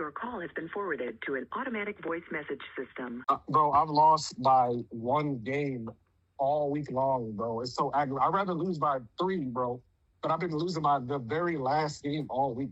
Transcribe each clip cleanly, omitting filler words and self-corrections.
Your call has been forwarded to an automatic voice message system. Bro, I've lost by one game all week long, bro. It's so aggravating. I'd rather lose by 3, bro. But I've been losing by the very last game all week.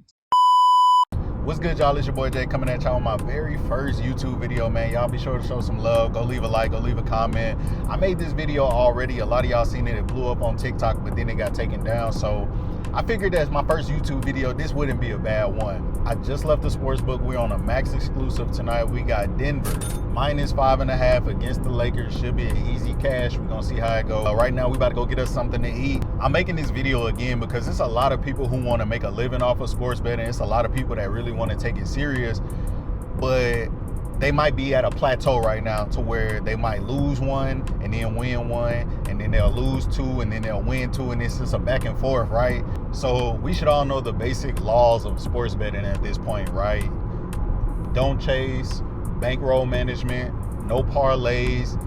What's good, y'all? It's your boy Jay coming at y'all on my very first YouTube video, man. Y'all be sure to show some love. Go leave a like, go leave a comment. I made this video already. A lot of y'all seen it. It blew up on TikTok, but then it got taken down. So I figured as my first YouTube video, this wouldn't be a bad one. I just left the sportsbook. We're on a max exclusive tonight. We got Denver -5.5 against the Lakers. Should be an easy cash. We're gonna see how it goes. Right now, we about to go get us something to eat. I'm making this video again because it's a lot of people who want to make a living off of sports betting. It's a lot of people that really want to take it serious, but they might be at a plateau right now to where they might lose one and then win one, and then they'll lose 2 and then they'll win 2, and it's just a back and forth, right? So we should all know the basic laws of sports betting at this point, right? Don't chase, bankroll management, no parlays,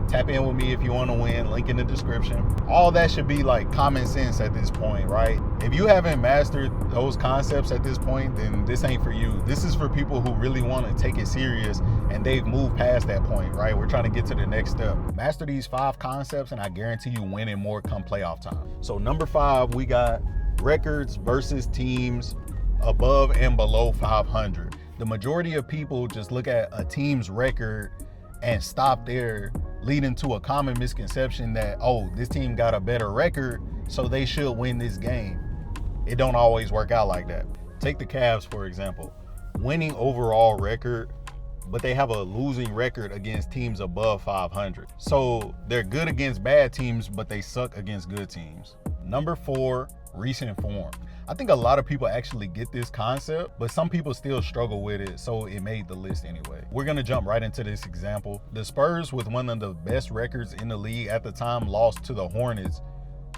tap in with me if you want to win, link in the description. All that should be like common sense at this point, right? If you haven't mastered those concepts at this point, then this ain't for you. This is for people who really want to take it serious and they've moved past that point, right? We're trying to get to the next step. Master these 5 concepts and I guarantee you winning more come playoff time. So number 5, we got records versus teams above and below 500. The majority of people just look at a team's record and stop there, leading to a common misconception that, oh, this team got a better record, so they should win this game. It don't always work out like that. Take the Cavs, for example. Winning overall record, but they have a losing record against teams above 500. So they're good against bad teams, but they suck against good teams. Number 4, recent form. I think a lot of people actually get this concept, but some people still struggle with it, so it made the list anyway. We're gonna jump right into this example. The Spurs, with one of the best records in the league at the time, lost to the Hornets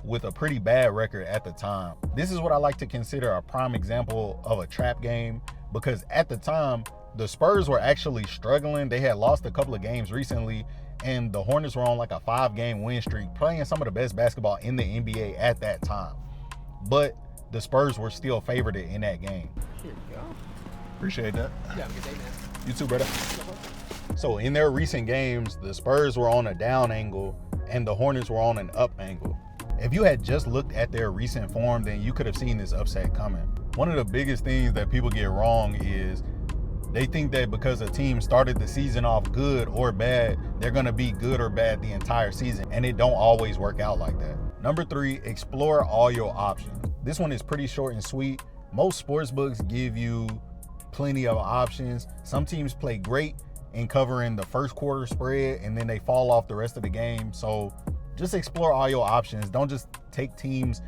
with a pretty bad record at the time. This is what I like to consider a prime example of a trap game, because at the time, the Spurs were actually struggling. They had lost a couple of games recently, and the Hornets were on like a 5-game win streak, playing some of the best basketball in the NBA at that time. But the Spurs were still favored in that game. Here you go. Appreciate that. Yeah, have a good day, man. You too, brother. So in their recent games, the Spurs were on a down angle and the Hornets were on an up angle. If you had just looked at their recent form, then you could have seen this upset coming. One of the biggest things that people get wrong is they think that because a team started the season off good or bad, they're gonna be good or bad the entire season, and it don't always work out like that. Number 3, explore all your options. This one is pretty short and sweet. Most sports books give you plenty of options. Some teams play great in covering the first quarter spread and then they fall off the rest of the game. So just explore all your options. Don't just take teams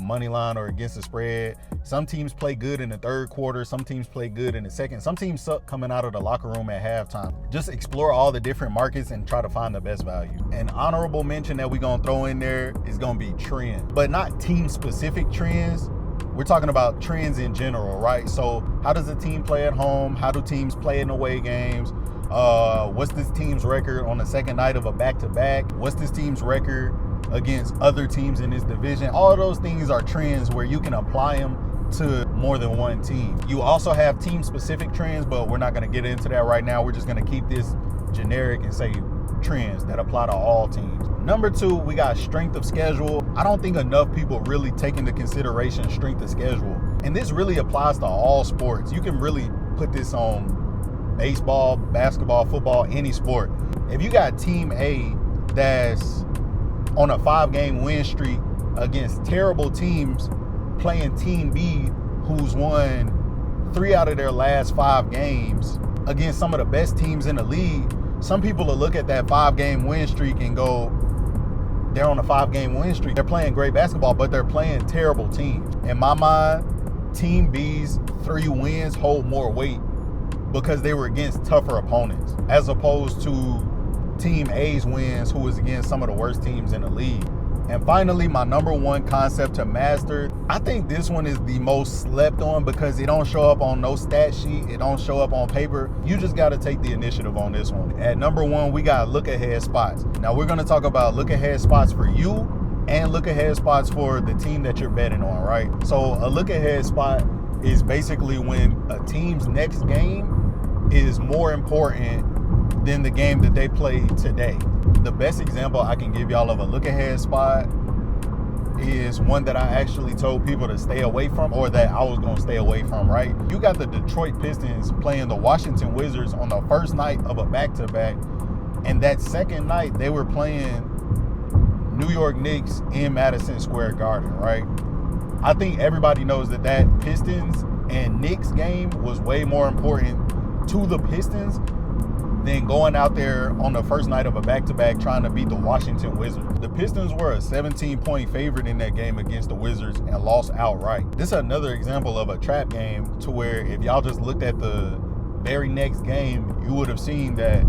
money line or against the spread. Some teams play good in the third quarter. Some teams play good in the second. Some teams suck coming out of the locker room at halftime. Just explore all the different markets and try to find the best value. An honorable mention that we're gonna throw in there is gonna be trends, but not team specific trends. We're talking about trends in general, right? So how does a team play at home? How do teams play in away games? What's this team's record on the second night of a back-to-back? What's this team's record against other teams in this division? All of those things are trends where you can apply them to more than one team. You also have team specific trends, but we're not going to get into that right now. We're just going to keep this generic and say trends that apply to all teams. Number 2, we got strength of schedule. I don't think enough people really take into consideration strength of schedule. And this really applies to all sports. You can really put this on baseball, basketball, football, any sport. If you got team A that's on a 5-game win streak against terrible teams, playing team B who's won 3 out of their last 5 games against some of the best teams in the league, some people will look at that 5-game win streak and go, they're on a 5-game win streak. They're playing great basketball, but they're playing terrible teams. In my mind, team B's 3 wins hold more weight because they were against tougher opponents, as opposed to team A's wins, who was against some of the worst teams in the league. And finally, my number 1 concept to master. I think this one is the most slept on because it don't show up on no stat sheet. It don't show up on paper. You just got to take the initiative on this one. At number 1, we got look ahead spots. Now we're going to talk about look ahead spots for you and look ahead spots for the team that you're betting on, right? So a look ahead spot is basically when a team's next game is more important than the game that they played today. The best example I can give y'all of a look ahead spot is one that I actually told people to stay away from, or that I was going to stay away from, right? You got the Detroit Pistons playing the Washington Wizards on the first night of a back-to-back, and that second night they were playing New York Knicks in Madison Square Garden, right? I think everybody knows that that Pistons and Knicks game was way more important to the Pistons than going out there on the first night of a back-to-back trying to beat the Washington Wizards. The Pistons were a 17-point favorite in that game against the Wizards and lost outright. This is another example of a trap game to where if y'all just looked at the very next game, you would have seen that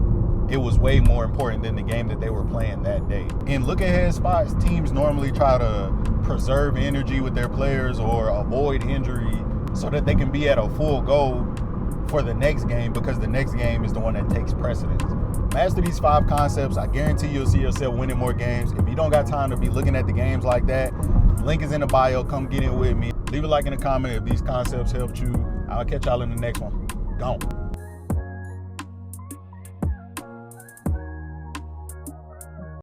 it was way more important than the game that they were playing that day. In look-ahead spots, teams normally try to preserve energy with their players or avoid injury so that they can be at a full go for the next game, because the next game is the one that takes precedence. Master these 5 concepts. I guarantee you'll see yourself winning more games. If you don't got time to be looking at the games like that, link is in the bio. Come get in with me. Leave a like in the comment if these concepts helped you. I'll catch y'all in the next one. Gone.